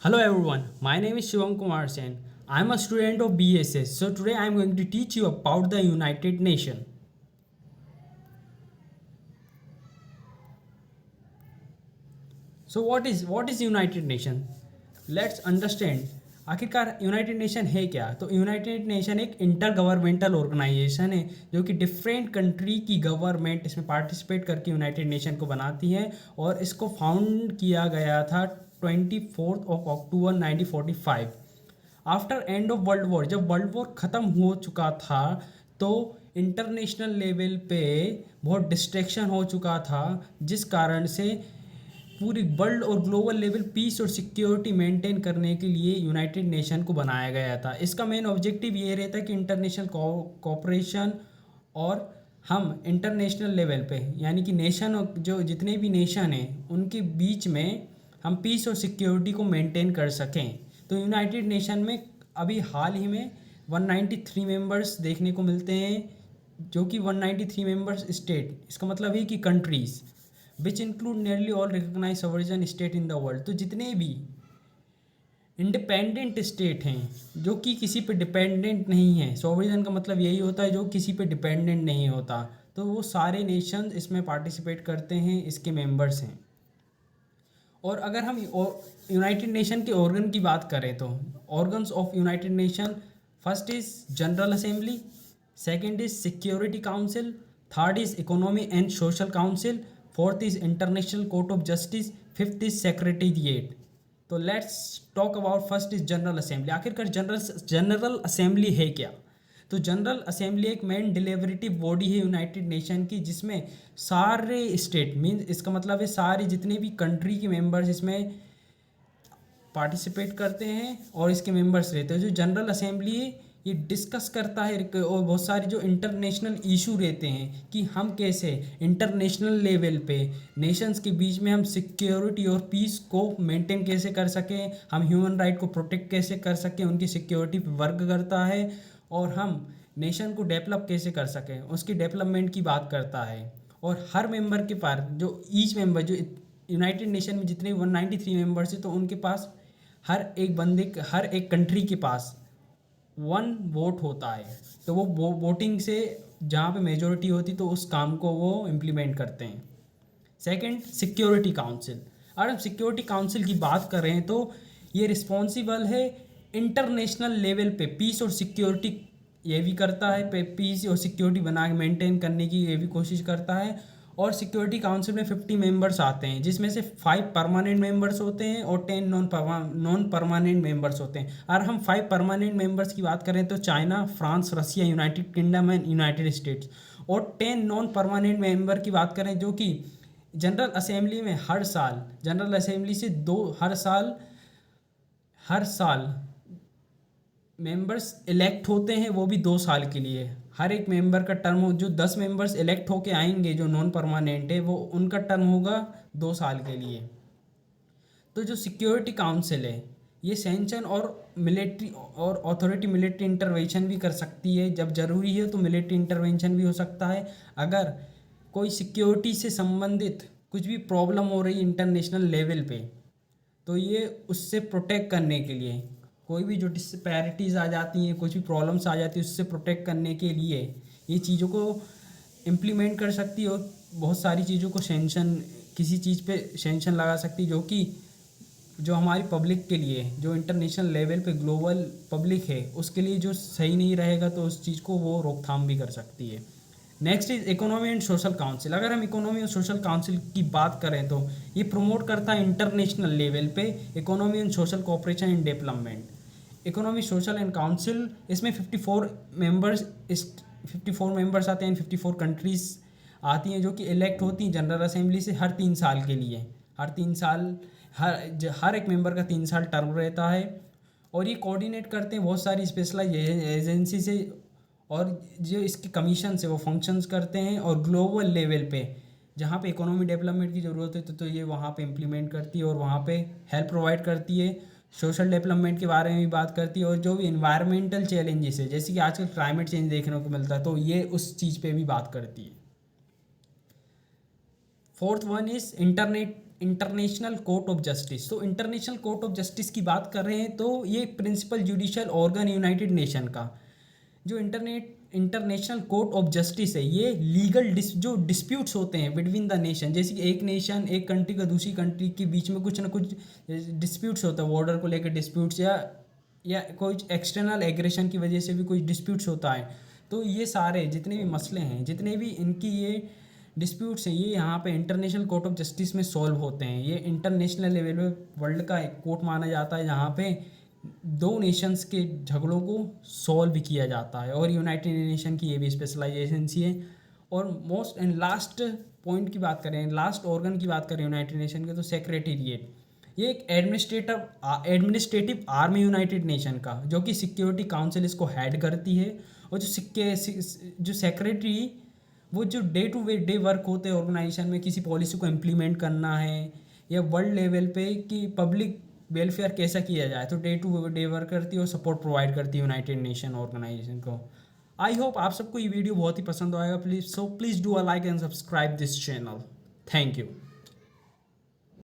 Hello everyone, my name is Shivam Kumar Sen. I am a student of BSS. So today I am going to teach you about the United Nation. So what is United Nation? Let's understand. आखिरकार United nation है क्या? तो United nation एक inter governmental organisation है जो कि different country की government इसमें पार्टिसिपेट करके यूनाइटेड नेशन को बनाती है और इसको फाउंड किया गया था 24 अक्टूबर 1945 after end of world war. जब वर्ल्ड वॉर ख़त्म हो चुका था तो इंटरनेशनल लेवल पे बहुत डिस्ट्रैक्शन हो चुका था, जिस कारण से पूरी वर्ल्ड और ग्लोबल लेवल पीस और सिक्योरिटी मेंटेन करने के लिए यूनाइटेड नेशन को बनाया गया था। इसका मेन ऑब्जेक्टिव ये रहता है कि इंटरनेशनल कोऑपरेशन और हम इंटरनेशनल लेवल पे यानी कि नेशन जो जितने भी नेशन हैं उनके बीच में हम पीस और सिक्योरिटी को मेंटेन कर सकें। तो यूनाइटेड नेशन में अभी हाल ही में 193 मेंबर्स देखने को मिलते हैं, जो कि 193 मेंबर्स स्टेट, इसका मतलब है कि countries which include nearly all recognize sovereign state in the world. तो जितने भी इंडिपेंडेंट स्टेट हैं जो कि किसी पे डिपेंडेंट नहीं है, सॉवरेन का मतलब यही होता है जो किसी पे डिपेंडेंट नहीं होता, तो वो सारे नेशन इसमें पार्टिसिपेट करते हैं, इसके मेंबर्स हैं। और अगर हम यूनाइटेड नेशन के ऑर्गन की बात करें तो organs of United Nation, first is General Assembly, second is Security Council, third is Economy and Social Council, fourth is International Court of Justice, fifth is Secretariat. तो let's talk about first is General Assembly. आखिरकार General Assembly है क्या? तो General Assembly एक main deliberative body है United Nation की, जिसमें सारे स्टेट मीन इसका मतलब है सारे जितने भी कंट्री के मेंबर्स इसमें पार्टिसिपेट करते हैं और इसके मेंबर्स रहते हैं। जो जनरल असेंबली है ये डिस्कस करता है और बहुत सारे जो इंटरनेशनल इशू रहते हैं कि हम कैसे इंटरनेशनल लेवल पे नेशंस के बीच में हम सिक्योरिटी और पीस को मेंटेन कैसे कर सकें, हम ह्यूमन राइट को प्रोटेक्ट कैसे कर सकें, उनकी सिक्योरिटी पर वर्क करता है, और हम नेशन को डेवलप कैसे कर सकें उसकी डेवलपमेंट की बात करता है। और हर मेंबर के पास जो ईच मेंबर जो यूनाइटेड नेशन में जितने 193 मेंबर्स हैं तो उनके पास हर एक कंट्री के पास वन वोट होता है। तो वो वोटिंग से जहाँ पे मेजोरिटी होती तो उस काम को वो इम्प्लीमेंट करते हैं। Second, security council. अगर हम सिक्योरिटी काउंसिल की बात करें तो ये रिस्पॉन्सिबल है इंटरनेशनल लेवल पे पीस और सिक्योरिटी, ये भी करता है पीस और सिक्योरिटी बना के मेंटेन करने की ये भी कोशिश करता है। और सिक्योरिटी काउंसिल में 50 मेंबर्स आते हैं, जिसमें से 5 परमानेंट मेंबर्स होते हैं और 10 नॉन परमानेंट मेंबर्स होते हैं। अगर हम 5 परमानेंट मेंबर्स की बात करें तो China, France, Russia, United Kingdom and United States. और 10 नॉन परमानेंट मेंबर की बात करें जो कि जनरल असेंबली में हर साल जनरल असेंबली से हर साल मेंबर्स इलेक्ट होते हैं, वो भी 2 साल के लिए। हर एक मेंबर का टर्म जो 10 मेंबर्स इलेक्ट होके आएंगे जो नॉन परमानेंट है वो उनका टर्म होगा 2 साल के लिए। तो जो सिक्योरिटी काउंसिल है ये सेंक्शन और मिलिट्री और अथॉरिटी मिलिट्री इंटरवेंशन भी कर सकती है, जब ज़रूरी है तो मिलिट्री इंटरवेंशन भी हो सकता है। अगर कोई सिक्योरिटी से संबंधित कुछ भी प्रॉब्लम हो रही इंटरनेशनल लेवल पे तो ये उससे प्रोटेक्ट करने के लिए, कोई भी जो डिस्पैरिटीज़ आ जाती हैं, कुछ भी प्रॉब्लम्स आ जाती है, उससे प्रोटेक्ट करने के लिए ये चीज़ों को इम्प्लीमेंट कर सकती है और बहुत सारी चीज़ों को सेंक्शन, किसी चीज़ पे सेंक्शन लगा सकती है जो कि जो हमारी पब्लिक के लिए, जो इंटरनेशनल लेवल पे ग्लोबल पब्लिक है उसके लिए जो सही नहीं रहेगा तो उस चीज़ को वो रोकथाम भी कर सकती है। Next is Economy and Social council. अगर हम इकोनॉमी और सोशल काउंसिल की बात करें तो ये प्रमोट करता है इंटरनेशनल लेवल पे economy and social cooperation and development. Economy, social and council, इसमें 54 मेंबर्स आते हैं, 54 कंट्रीज आती हैं जो कि इलेक्ट होती हैं जनरल असेंबली से हर 3 साल के लिए। हर 3 साल हर एक मेंबर का 3 साल टर्म रहता है और ये कोऑर्डिनेट करते हैं बहुत सारी स्पेशलाइज एजेंसी से, और जो इसके कमीशन से वो फंक्शंस करते हैं और ग्लोबल लेवल पे जहाँ पे इकोनॉमी डेवलपमेंट की ज़रूरत है तो ये वहाँ पे इम्प्लीमेंट करती है और वहाँ पे हेल्प प्रोवाइड करती है। सोशल डेवलपमेंट के बारे में भी बात करती है और जो भी इन्वायरमेंटल चैलेंजेस है जैसे कि आजकल क्लाइमेट चेंज देखने को मिलता है तो ये उस चीज़ पे भी बात करती है। Fourth one is International Court of Justice. तो इंटरनेशनल कोर्ट ऑफ जस्टिस की बात कर रहे हैं तो ये principal judicial organ United Nation का जो इंटरनेशनल कोर्ट ऑफ जस्टिस है, ये लीगल जो डिस्प्यूट्स होते हैं बिटवीन द नेशन, जैसे कि एक नेशन एक कंट्री का दूसरी कंट्री के बीच में कुछ ना कुछ डिस्प्यूट्स होता है, बॉर्डर को लेकर डिस्प्यूट्स या कोई एक्सटर्नल एग्रेशन की वजह से भी कोई डिस्प्यूट्स होता है, तो ये सारे जितने भी मसले हैं, जितने भी इनकी ये डिस्प्यूट्स हैं, ये यहाँ पे इंटरनेशनल कोर्ट ऑफ जस्टिस में सॉल्व होते हैं। ये इंटरनेशनल लेवल पे वर्ल्ड का एक कोर्ट माना जाता है जहाँ पे दो नेशंस के झगड़ों को सॉल्व भी किया जाता है, और यूनाइटेड नेशन की ये भी स्पेशलाइजेशन है। और मोस्ट एंड लास्ट पॉइंट की बात करें, लास्ट ऑर्गन की बात करें यूनाइटेड नेशन के, तो सेक्रेटेरिएट, ये एक एडमिनिस्ट्रेटिव आर्म है यूनाइटेड नेशन का, जो कि सिक्योरिटी काउंसिल इसको हेड करती है। और जो सेक्रेटरी, वो जो डे टू डे वर्क होते हैं ऑर्गेनाइजेशन में, किसी पॉलिसी को इम्प्लीमेंट करना है या वर्ल्ड लेवल पे कि पब्लिक वेलफेयर कैसा किया जाए, तो डे टू डे वर्क करती है और सपोर्ट प्रोवाइड करती है यूनाइटेड नेशन ऑर्गेनाइजेशन को। आई होप आप सबको ये वीडियो बहुत ही पसंद आएगा। Please do a like and subscribe this channel. Thank you.